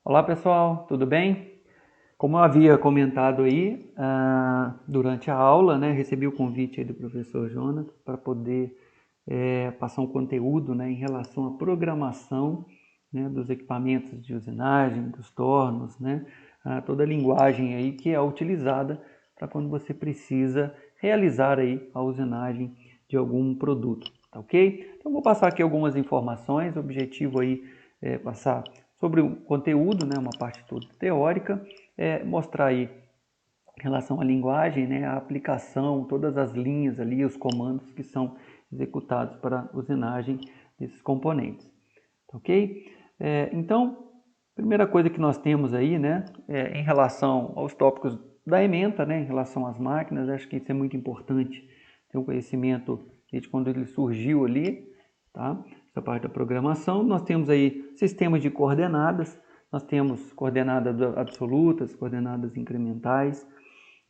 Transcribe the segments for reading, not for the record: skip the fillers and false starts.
Olá pessoal, tudo bem? Como eu havia comentado aí durante a aula, né, recebi o convite aí do professor Jonas para poder passar um conteúdo, né, em relação à programação, né, dos equipamentos de usinagem, dos tornos, né, toda a linguagem aí que é utilizada para quando você precisa realizar aí a usinagem de algum produto, tá ok? Então vou passar aqui algumas informações, o objetivo aí é passar sobre o conteúdo, né, uma parte toda teórica, mostrar aí em relação à linguagem, né, a aplicação, todas as linhas ali, os comandos que são executados para a usinagem desses componentes, ok? Então, primeira coisa que nós temos aí, né, em relação aos tópicos da ementa, né, em relação às máquinas, acho que isso é muito importante, ter um conhecimento desde quando ele surgiu ali, tá? Essa parte da programação. Nós temos aí sistemas de coordenadas, nós temos coordenadas absolutas, coordenadas incrementais.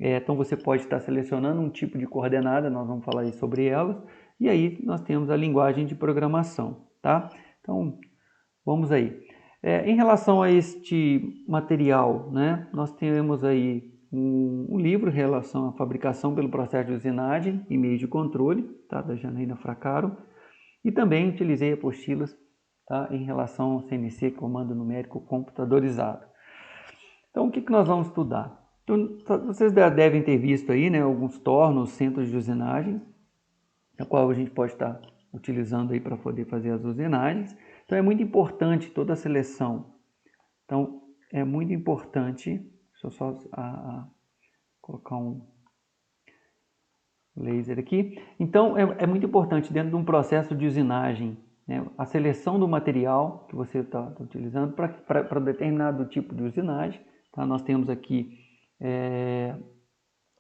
Então você pode estar selecionando um tipo de coordenada, nós vamos falar aí sobre elas, e aí nós temos a linguagem de programação, tá? Então vamos aí. Em relação a este material, né, nós temos aí um livro em relação à fabricação pelo processo de usinagem e meio de controle, tá, da Janaína Fracaro, e também utilizei apostilas, tá, em relação ao CNC, Comando Numérico Computadorizado. Então, o que nós vamos estudar? Então, vocês devem ter visto aí, né, alguns tornos, centros de usinagem, a qual a gente pode estar utilizando aí para poder fazer as usinagens. Então, é muito importante toda a seleção. Então, é muito importante, deixa eu só colocar um laser aqui. Então, é muito importante dentro de um processo de usinagem, né, a seleção do material que você está utilizando para determinado tipo de usinagem. Tá? Nós temos aqui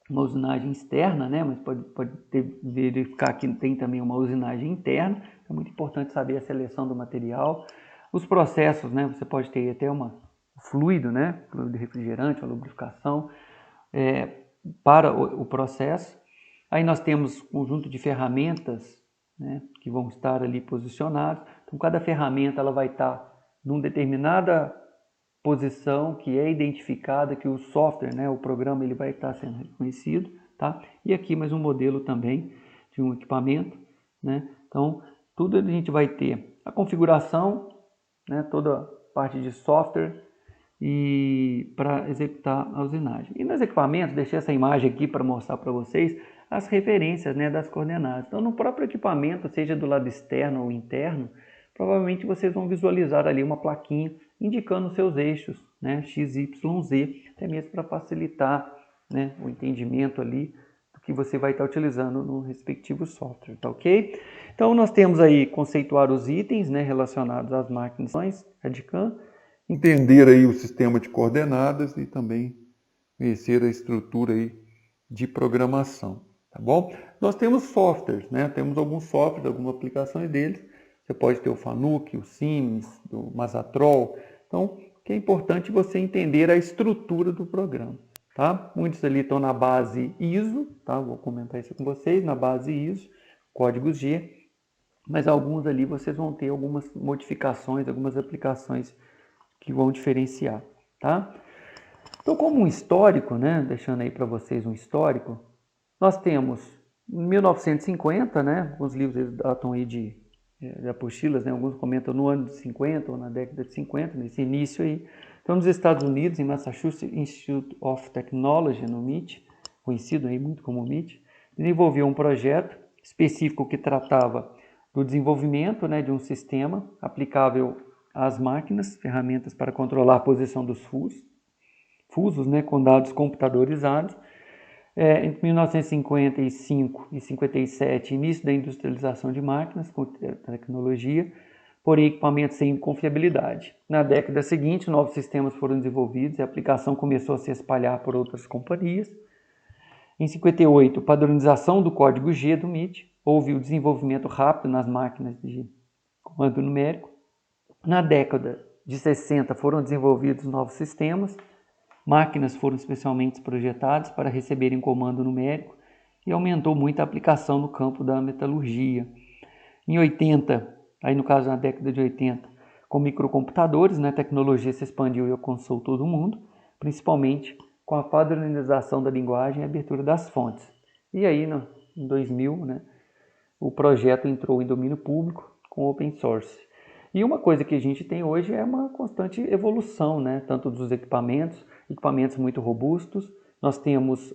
uma usinagem externa, né, mas pode verificar que tem também uma usinagem interna. É muito importante saber a seleção do material. Os processos, né, você pode ter até um fluido, né, fluido de refrigerante, uma lubrificação para o processo. Aí nós temos um conjunto de ferramentas, né, que vão estar ali posicionadas. Então, cada ferramenta ela vai estar numa determinada posição que é identificada, que o software, né, o programa, ele vai estar sendo reconhecido, tá? E aqui mais um modelo também de um equipamento, né? Então, tudo a gente vai ter a configuração, né, toda a parte de software e para executar a usinagem. E nos equipamentos, deixei essa imagem aqui para mostrar para vocês as referências, né, das coordenadas. Então, no próprio equipamento, seja do lado externo ou interno, provavelmente vocês vão visualizar ali uma plaquinha indicando os seus eixos, né, X, Y, Z, até mesmo para facilitar, né, o entendimento ali do que você vai estar utilizando no respectivo software, tá ok? Então, nós temos aí conceituar os itens, né, relacionados às máquinas CAD/CAM, entender aí o sistema de coordenadas e também conhecer a estrutura aí de programação, tá bom? Nós temos softwares, né? Temos alguns softwares, algumas aplicações deles. Você pode ter o Fanuc, o Siemens, o Mazatrol. Então, que é importante você entender a estrutura do programa, tá? Muitos ali estão na base ISO, tá? Vou comentar isso com vocês, na base ISO, códigos G, mas alguns ali vocês vão ter algumas modificações, algumas aplicações que vão diferenciar, tá? Então, como um histórico, né, deixando aí para vocês um histórico, nós temos em 1950, né, alguns livros datam aí de apostilas, né, alguns comentam no ano de 50 ou na década de 50, nesse início aí. Então, nos Estados Unidos, em Massachusetts Institute of Technology, no MIT, conhecido aí muito como MIT, desenvolveu um projeto específico que tratava do desenvolvimento, né, de um sistema aplicável às máquinas, ferramentas para controlar a posição dos fusos, né, com dados computadorizados. Entre 1955 e 57, início da industrialização de máquinas com tecnologia, porém equipamentos sem confiabilidade. Na década seguinte, novos sistemas foram desenvolvidos e a aplicação começou a se espalhar por outras companhias. Em 58, padronização do código G do MIT, houve o desenvolvimento rápido nas máquinas de comando numérico. Na década de 60 foram desenvolvidos novos sistemas, máquinas foram especialmente projetadas para receberem comando numérico e aumentou muito a aplicação no campo da metalurgia. Em 80, aí no caso na década de 80, Com microcomputadores, né, a tecnologia se expandiu e alcançou todo mundo, principalmente com a padronização da linguagem e a abertura das fontes. E aí, em 2000, né, o projeto entrou em domínio público com open source. E uma coisa que a gente tem hoje é uma constante evolução, né, tanto dos equipamentos muito robustos. Nós temos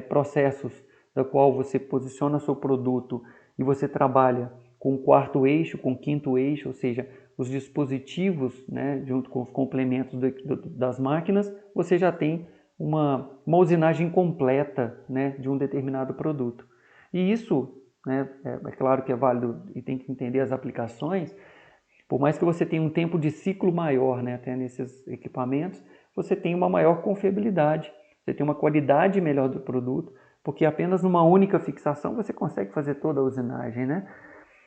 processos da qual você posiciona seu produto e você trabalha com o quarto eixo, com o quinto eixo, ou seja, os dispositivos, né, junto com os complementos das máquinas, você já tem uma usinagem completa, né, de um determinado produto. E isso, né, é claro que é válido e tem que entender as aplicações. Por mais que você tenha um tempo de ciclo maior, né, até nesses equipamentos, você tem uma maior confiabilidade, você tem uma qualidade melhor do produto, porque apenas numa única fixação você consegue fazer toda a usinagem, né?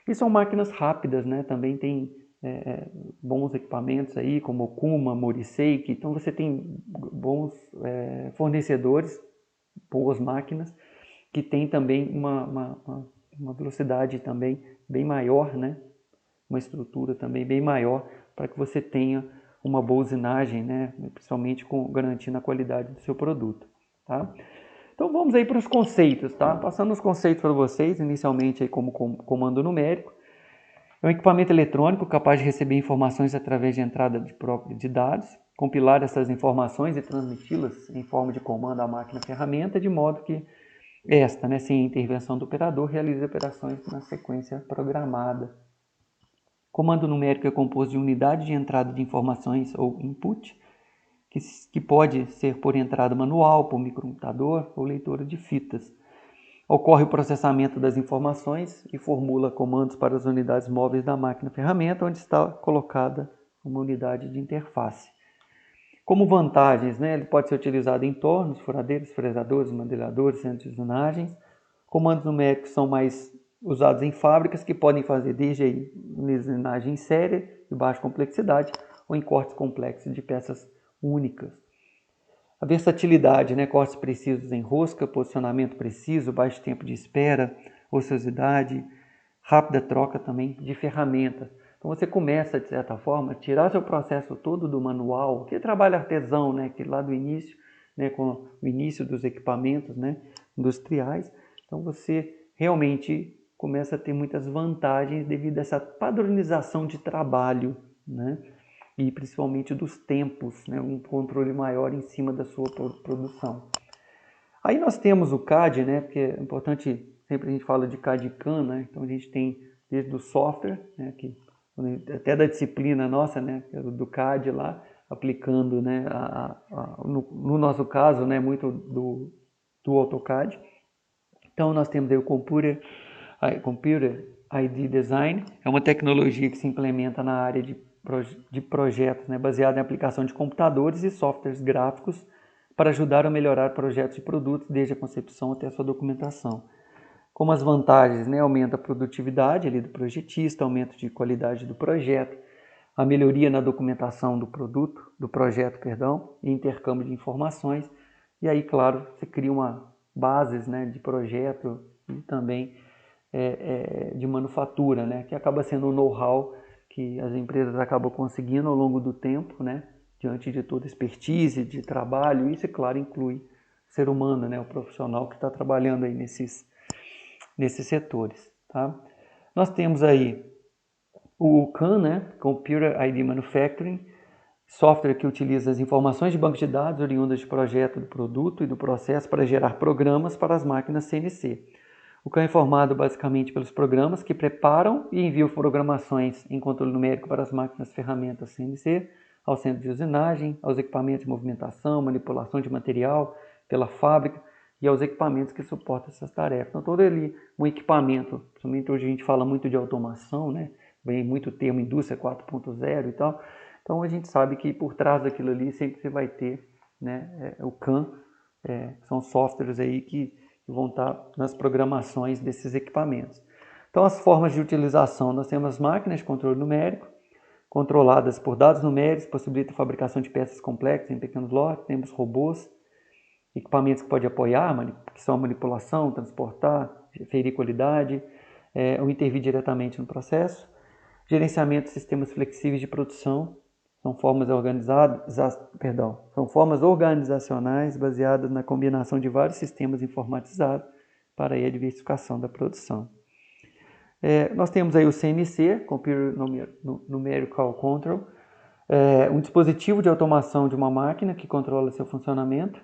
E são máquinas rápidas, né? Também tem bons equipamentos aí, como Kuma, Moriseiki. Então você tem bons fornecedores, boas máquinas, que tem também uma velocidade também bem maior, né? Uma estrutura também bem maior para que você tenha uma boa usinagem, né? Principalmente garantindo a qualidade do seu produto. Tá? Então vamos aí para os conceitos, tá? Passando os conceitos para vocês, inicialmente aí como comando numérico. É um equipamento eletrônico capaz de receber informações através de entrada de dados, compilar essas informações e transmiti-las em forma de comando à máquina-ferramenta, de modo que esta, né, sem a intervenção do operador, realize operações na sequência programada. Comando numérico é composto de unidade de entrada de informações ou input, que pode ser por entrada manual, por microcomputador ou leitura de fitas. Ocorre o processamento das informações e formula comandos para as unidades móveis da máquina-ferramenta, onde está colocada uma unidade de interface. Como vantagens, né, ele pode ser utilizado em tornos, furadeiros, fresadores, modeladores, centros de usinagem. Comandos numéricos são mais usados em fábricas que podem fazer desde usinagem em série de baixa complexidade ou em cortes complexos de peças únicas. A versatilidade, né? Cortes precisos em rosca, posicionamento preciso, baixo tempo de espera, ociosidade, rápida troca também de ferramentas. Então você começa, de certa forma, a tirar seu processo todo do manual, que é trabalho artesão, né? Que lá do início, né? Com o início dos equipamentos, né? Industriais. Então você realmente começa a ter muitas vantagens devido a essa padronização de trabalho, né? E principalmente dos tempos, né? Um controle maior em cima da sua produção. Aí nós temos o CAD, né? Porque é importante, sempre a gente fala de CAD e CAM, né? Então a gente tem desde o software, né? Que, até da disciplina nossa, né? Do CAD lá, aplicando, né? No nosso caso, né? Muito do AutoCAD. Então nós temos aí o Computer ID Design, é uma tecnologia que se implementa na área de projetos, né, baseada em aplicação de computadores e softwares gráficos para ajudar a melhorar projetos e produtos desde a concepção até a sua documentação. Como as vantagens, né, aumenta a produtividade ali do projetista, aumento de qualidade do projeto, a melhoria na documentação do projeto, e intercâmbio de informações. E aí, claro, você cria uma bases, né, de projeto e também de manufatura, né, que acaba sendo o know-how que as empresas acabam conseguindo ao longo do tempo, né, diante de toda expertise, de trabalho. Isso, é claro, inclui o ser humano, né, o profissional que está trabalhando aí nesses setores. Tá? Nós temos aí o CAM, né, Computer ID Manufacturing, software que utiliza as informações de banco de dados oriundas de projeto do produto e do processo para gerar programas para as máquinas CNC. O CAM é formado basicamente pelos programas que preparam e enviam programações em controle numérico para as máquinas ferramentas CNC, ao centro de usinagem, aos equipamentos de movimentação, manipulação de material pela fábrica e aos equipamentos que suportam essas tarefas. Então, todo ali um equipamento, principalmente hoje a gente fala muito de automação, né? Vem muito termo indústria 4.0 e tal. Então, a gente sabe que por trás daquilo ali sempre você vai ter, né, o CAM, são softwares aí que vão estar nas programações desses equipamentos. Então, as formas de utilização, nós temos máquinas de controle numérico, controladas por dados numéricos, possibilita a fabricação de peças complexas em pequenos lotes, temos robôs, equipamentos que podem apoiar, que são a manipulação, transportar, ferir qualidade, ou intervir diretamente no processo. Gerenciamento de sistemas flexíveis de produção. São formas organizacionais baseadas na combinação de vários sistemas informatizados para a diversificação da produção. Nós temos aí o CNC, Computer Numerical Control, um dispositivo de automação de uma máquina que controla seu funcionamento,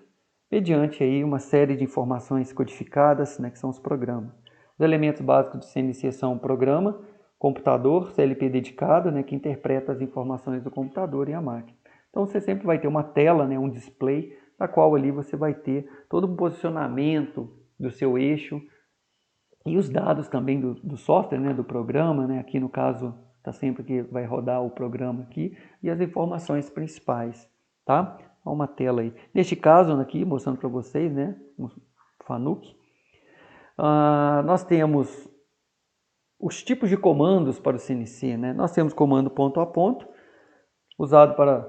mediante aí uma série de informações codificadas, né, que são os programas. Os elementos básicos do CNC são o programa, computador, CLP dedicado, né, que interpreta as informações do computador e a máquina. Então você sempre vai ter uma tela, né, um display, na qual ali você vai ter todo o posicionamento do seu eixo e os dados também do software, né, do programa, né, aqui no caso está sempre que vai rodar o programa aqui, e as informações principais, tá? Uma tela aí. Neste caso aqui, mostrando para vocês, né, um Fanuc, nós temos os tipos de comandos para o CNC, né? Nós temos comando ponto a ponto, usado para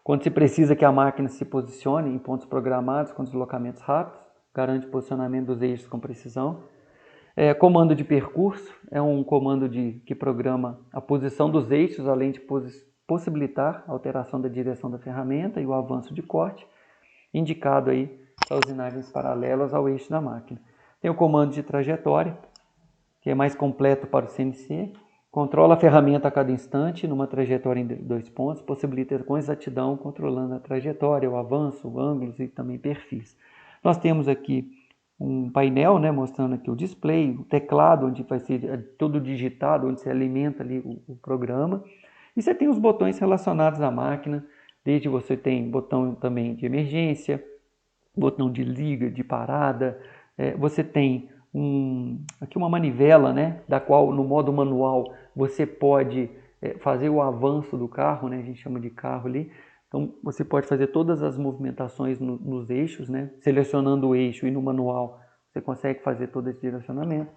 quando se precisa que a máquina se posicione em pontos programados com deslocamentos rápidos, garante o posicionamento dos eixos com precisão. Comando de percurso é um comando que programa a posição dos eixos, além de possibilitar a alteração da direção da ferramenta e o avanço de corte, indicado aí para usinagens paralelas ao eixo da máquina. Tem o comando de trajetória, que é mais completo para o CNC, controla a ferramenta a cada instante numa trajetória em 2 pontos, possibilita com exatidão controlando a trajetória, o avanço, ângulos e também perfis. Nós temos aqui um painel, né, mostrando aqui o display, o teclado, onde vai ser todo digitado, onde se alimenta ali o programa. E você tem os botões relacionados à máquina, desde você tem botão também de emergência, botão de liga, de parada, você tem aqui uma manivela, né, da qual no modo manual você pode fazer o avanço do carro, né, a gente chama de carro ali. Então você pode fazer todas as movimentações nos eixos, né, selecionando o eixo, e no manual você consegue fazer todo esse direcionamento.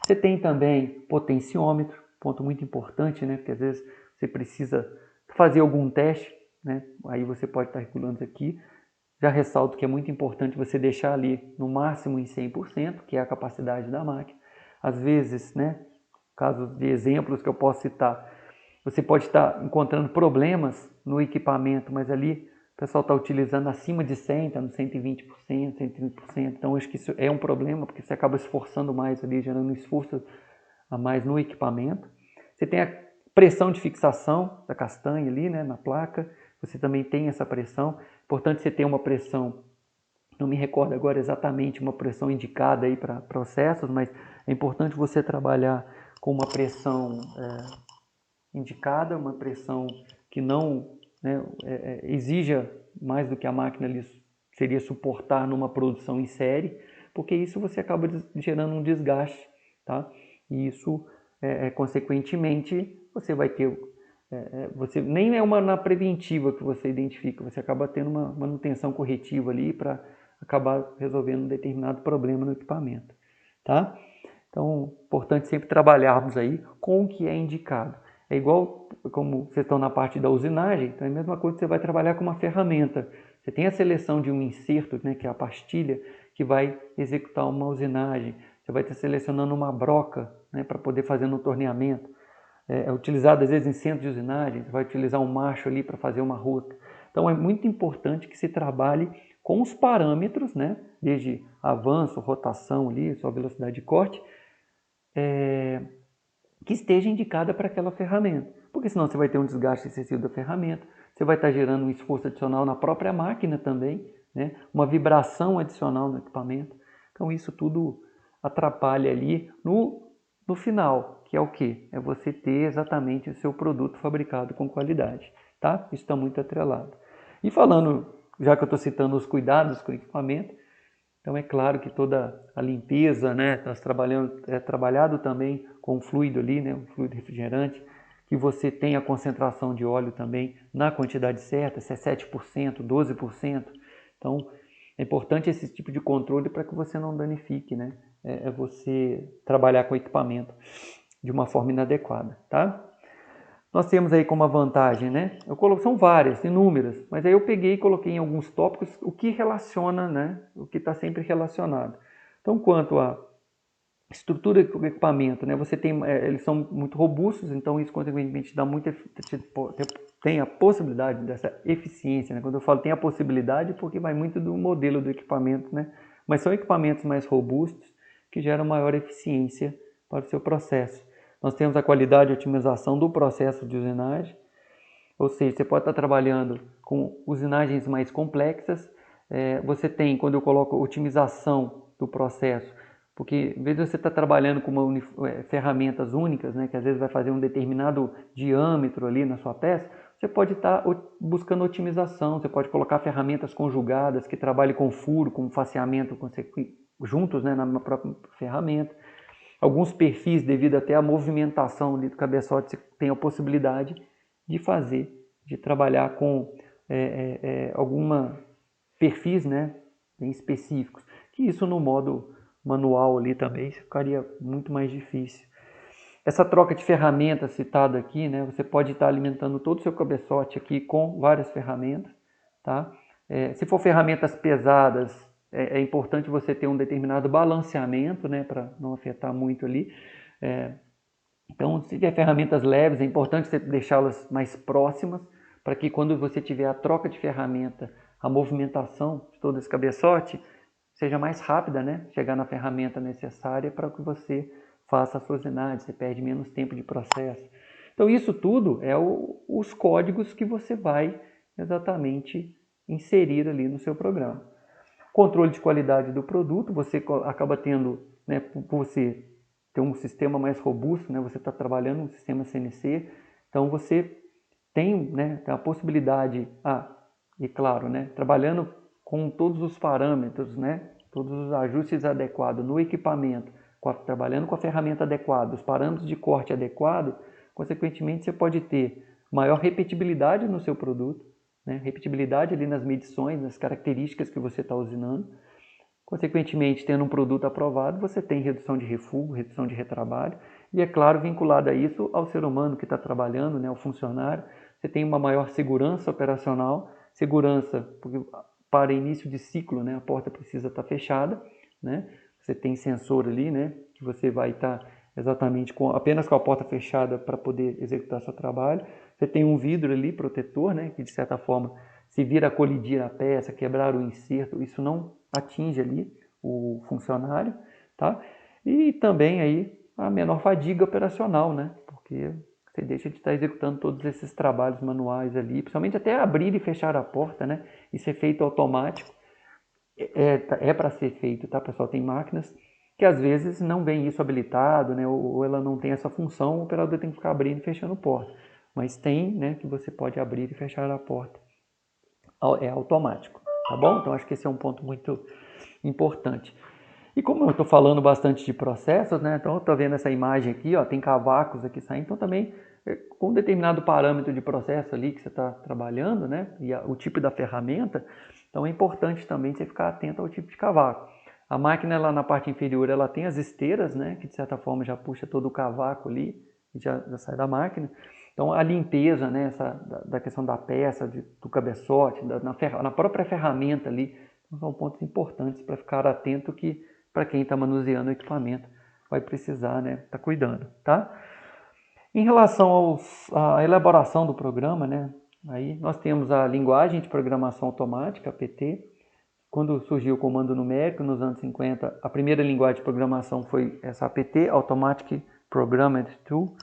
Você tem também potenciômetro, ponto muito importante, né, porque às vezes você precisa fazer algum teste, né, aí você pode estar regulando isso aqui. Já ressalto que é muito importante você deixar ali no máximo em 100%, que é a capacidade da máquina. Às vezes, né, casos de exemplos que eu posso citar, você pode estar encontrando problemas no equipamento, mas ali o pessoal está utilizando acima de 100%, está no 120%, 130%. Então, acho que isso é um problema, porque você acaba esforçando mais ali, gerando um esforço a mais no equipamento. Você tem a pressão de fixação da castanha ali, né, na placa. Você também tem essa pressão. Importante você ter uma pressão, não me recordo agora exatamente uma pressão indicada aí para processos, mas é importante você trabalhar com uma pressão indicada, uma pressão que não, né, exija mais do que a máquina ali seria suportar numa produção em série, porque isso você acaba gerando um desgaste, tá? E isso, consequentemente, você vai ter... você nem é uma na preventiva que você identifica, você acaba tendo uma manutenção corretiva ali para acabar resolvendo um determinado problema no equipamento, tá? Então, importante sempre trabalharmos aí com o que é indicado. É igual como vocês estão na parte da usinagem, então é a mesma coisa que você vai trabalhar com uma ferramenta. Você tem a seleção de um inserto, né, que é a pastilha, que vai executar uma usinagem. Você vai estar selecionando uma broca, né, para poder fazer no torneamento. É utilizado às vezes em centros de usinagem, você vai utilizar um macho ali para fazer uma rosca. Então é muito importante que se trabalhe com os parâmetros, né, desde avanço, rotação ali, sua velocidade de corte, que esteja indicada para aquela ferramenta. Porque senão você vai ter um desgaste excessivo da ferramenta, você vai estar gerando um esforço adicional na própria máquina também, né, uma vibração adicional no equipamento. Então isso tudo atrapalha ali no final, que é o quê? É você ter exatamente o seu produto fabricado com qualidade, tá? Isso está muito atrelado. E falando, já que eu estou citando os cuidados com o equipamento, então é claro que toda a limpeza, né? Nós trabalhado também com o fluido ali, né? O fluido refrigerante, que você tenha a concentração de óleo também na quantidade certa, se é 7%, 12%. Então é importante esse tipo de controle para que você não danifique, né? Você trabalhar com equipamento de uma forma inadequada, tá? Nós temos aí como vantagem, né? São várias, inúmeras, mas aí eu peguei e coloquei em alguns tópicos o que relaciona, né? O que está sempre relacionado. Então, quanto a Estrutura do equipamento, né? Você tem, eles são muito robustos, então isso consequentemente dá muita, tem a possibilidade dessa eficiência, né? Quando eu falo tem a possibilidade, porque vai muito do modelo do equipamento, né? Mas são equipamentos mais robustos que geram maior eficiência para o seu processo. Nós temos a qualidade e otimização do processo de usinagem, ou seja, você pode estar trabalhando com usinagens mais complexas. Você tem, quando eu coloco otimização do processo, porque em vez de você estar trabalhando com ferramentas únicas, né, que às vezes vai fazer um determinado diâmetro ali na sua peça, você pode estar buscando otimização, você pode colocar ferramentas conjugadas que trabalhem com furo, com faceamento juntos, né, na própria ferramenta. Alguns perfis, devido até à movimentação ali do cabeçote, você tem a possibilidade de fazer, de trabalhar com alguma perfis, né, bem específicos, que isso no modo manual ali também ficaria muito mais difícil. Essa troca de ferramentas citada aqui, né, você pode estar alimentando todo o seu cabeçote aqui com várias ferramentas, tá? Se for ferramentas pesadas, é importante você ter um determinado balanceamento, né, para não afetar muito ali. Então, se tiver ferramentas leves, é importante você deixá-las mais próximas, para que quando você tiver a troca de ferramenta, a movimentação de todo esse cabeçote seja mais rápida, né? Chegar na ferramenta necessária para que você faça a sua usinagem, você perde menos tempo de processo. Então, isso tudo é os códigos que você vai exatamente inserir ali no seu programa. Controle de qualidade do produto, você acaba tendo, né, por você ter um sistema mais robusto, né, você está trabalhando um sistema CNC, então você tem, né, a possibilidade, e claro, né, trabalhando com todos os parâmetros, né, todos os ajustes adequados no equipamento, trabalhando com a ferramenta adequada, os parâmetros de corte adequado, consequentemente você pode ter maior repetibilidade no seu produto, né, repetibilidade ali nas medições, nas características que você está usinando. Consequentemente, tendo um produto aprovado, você tem redução de refúgio, redução de retrabalho, e é claro, vinculado a isso ao ser humano que está trabalhando, né, ao funcionário, você tem uma maior segurança operacional, segurança porque para início de ciclo, né, a porta precisa estar fechada, né, você tem sensor ali, né, que você vai estar exatamente apenas com a porta fechada para poder executar seu trabalho. Você tem um vidro ali protetor, né, que de certa forma, se vir a colidir a peça, quebrar o inserto, isso não atinge ali o funcionário, tá? E também aí a menor fadiga operacional, né? Porque você deixa de estar executando todos esses trabalhos manuais ali, principalmente até abrir e fechar a porta, né? Isso é feito automático. Para ser feito, tá, pessoal? Tem máquinas que às vezes não vem isso habilitado, né? Ou ela não tem essa função, o operador tem que ficar abrindo e fechando a porta. Mas tem, né, que você pode abrir e fechar a porta. É automático, tá bom? Então acho que esse é um ponto muito importante. E como eu estou falando bastante de processos, né? Então eu estou vendo essa imagem aqui, ó, tem cavacos aqui saindo, então também com um determinado parâmetro de processo ali que você está trabalhando, né? E o tipo da ferramenta, então é importante também você ficar atento ao tipo de cavaco. A máquina lá na parte inferior ela tem as esteiras, né? Que de certa forma já puxa todo o cavaco ali e já sai da máquina. Então a limpeza, né? Da questão da peça, do cabeçote, na própria ferramenta ali, são pontos importantes para ficar atento que para quem está manuseando o equipamento vai precisar, né, tá cuidando, tá? Em relação à elaboração do programa, né, aí nós temos a linguagem de programação automática, APT. Quando surgiu o comando numérico nos anos 50, a primeira linguagem de programação foi essa APT, Automatic Programming Tool.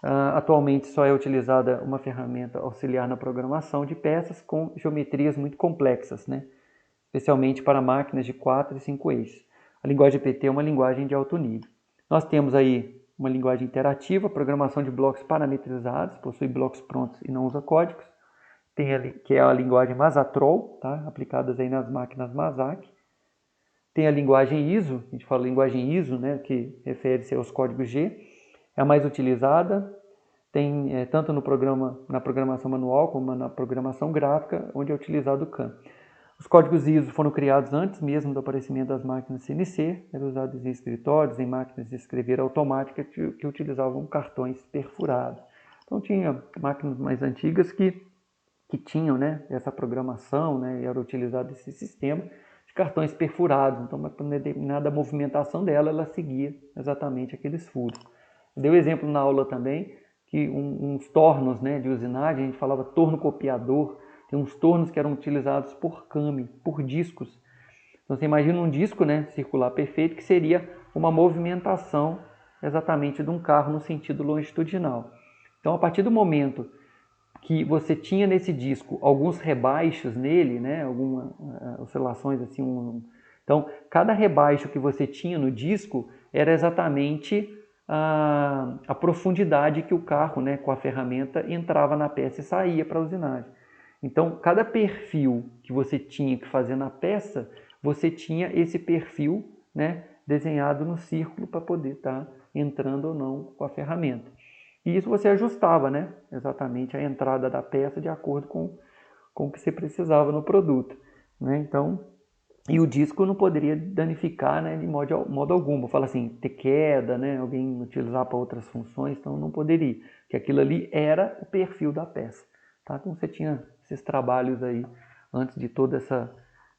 Atualmente só é utilizada uma ferramenta auxiliar na programação de peças com geometrias muito complexas, né, especialmente para máquinas de 4 e 5 eixos. A linguagem APT é uma linguagem de alto nível. Nós temos aí uma linguagem interativa, programação de blocos parametrizados, possui blocos prontos e não usa códigos. Tem ali, que é a linguagem Mazatrol, tá? Aplicadas aí nas máquinas Mazak. Tem a linguagem ISO, a gente fala linguagem ISO, né, que refere-se aos códigos G. É a mais utilizada, tem tanto na programação manual como na programação gráfica, onde é utilizado o CAM. Os códigos ISO foram criados antes mesmo do aparecimento das máquinas CNC, eram usados em escritórios, em máquinas de escrever automática que utilizavam cartões perfurados. Então tinha máquinas mais antigas que tinham, né, essa programação, né, e era utilizado esse sistema de cartões perfurados. Então, uma determinada movimentação dela, ela seguia exatamente aqueles furos. Deu exemplo na aula também que uns tornos, né, de usinagem, a gente falava torno copiador, tem uns tornos que eram utilizados por came, por discos. Então você imagina um disco, né, circular perfeito, que seria uma movimentação exatamente de um carro no sentido longitudinal. Então, a partir do momento que você tinha nesse disco alguns rebaixos nele, né, algumas oscilações assim, então cada rebaixo que você tinha no disco era exatamente a profundidade que o carro, né, com a ferramenta, entrava na peça e saía para a usinagem. Então, cada perfil que você tinha que fazer na peça, você tinha esse perfil, né, desenhado no círculo para poder estar entrando ou não com a ferramenta. E isso você ajustava, né, exatamente a entrada da peça de acordo com o que você precisava no produto, né? Então, e o disco não poderia danificar, né, de modo algum. Vou falar assim, ter queda, né, alguém utilizar para outras funções, então não poderia, porque aquilo ali era o perfil da peça. Tá? Então você tinha esses trabalhos aí antes de toda essa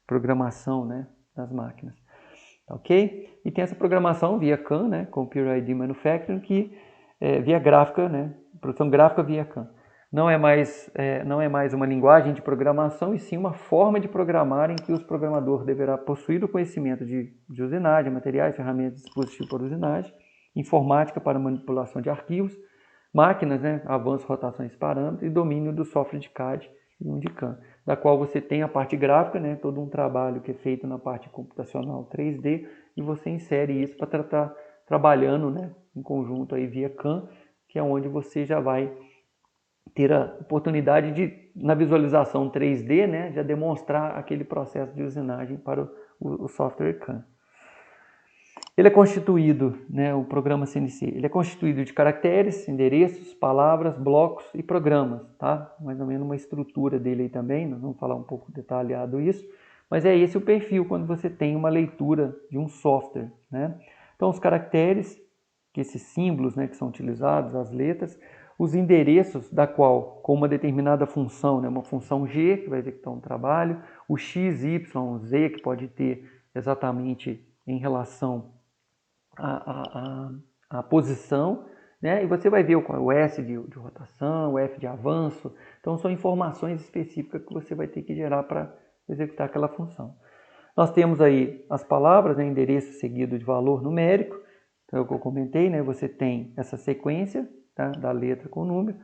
programação, né, das máquinas. Ok? E tem essa programação via CAN, né, Computer ID Manufacturing, que via gráfica, né, produção gráfica via CAN. Não é mais uma linguagem de programação, e sim uma forma de programar em que os programadores deverá possuir o conhecimento de usinagem, materiais, ferramentas, dispositivos para usinagem, informática para manipulação de arquivos, máquinas, né, avanço, rotações, parâmetros e domínio do software de CAD e um de CAM, da qual você tem a parte gráfica, né, todo um trabalho que é feito na parte computacional 3D, e você insere isso para estar trabalhando, né, em conjunto aí via CAM, que é onde você já vai ter a oportunidade de, na visualização 3D, né, já demonstrar aquele processo de usinagem para o software CAM. Ele é constituído, né, o programa CNC, ele é constituído de caracteres, endereços, palavras, blocos e programas, tá? Mais ou menos uma estrutura dele aí também, nós vamos falar um pouco detalhado isso, mas é esse o perfil quando você tem uma leitura de um software, né? Então, os caracteres, que esses símbolos, né, que são utilizados, as letras, os endereços da qual, com uma determinada função, né, uma função G, que vai executar um trabalho, o X, Y, Z, que pode ter exatamente em relação a posição, né? E você vai ver o S de rotação, o F de avanço. Então, são informações específicas que você vai ter que gerar para executar aquela função. Nós temos aí as palavras, né? Endereço seguido de valor numérico. Então, é o que eu comentei, né? Você tem essa sequência, tá? Da letra com o número.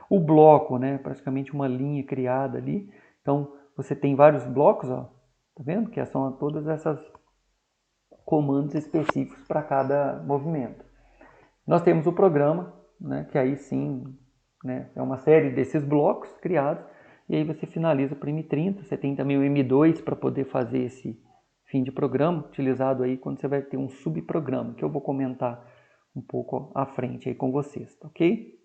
O bloco, né? Praticamente uma linha criada ali. Então, você tem vários blocos, ó. Tá vendo? Que são todas essas comandos específicos para cada movimento. Nós temos o programa, né, que aí sim, né, é uma série desses blocos criados, e aí você finaliza para o M30. Você tem também o M2 para poder fazer esse fim de programa, utilizado aí quando você vai ter um subprograma, que eu vou comentar um pouco à frente aí com vocês, ok?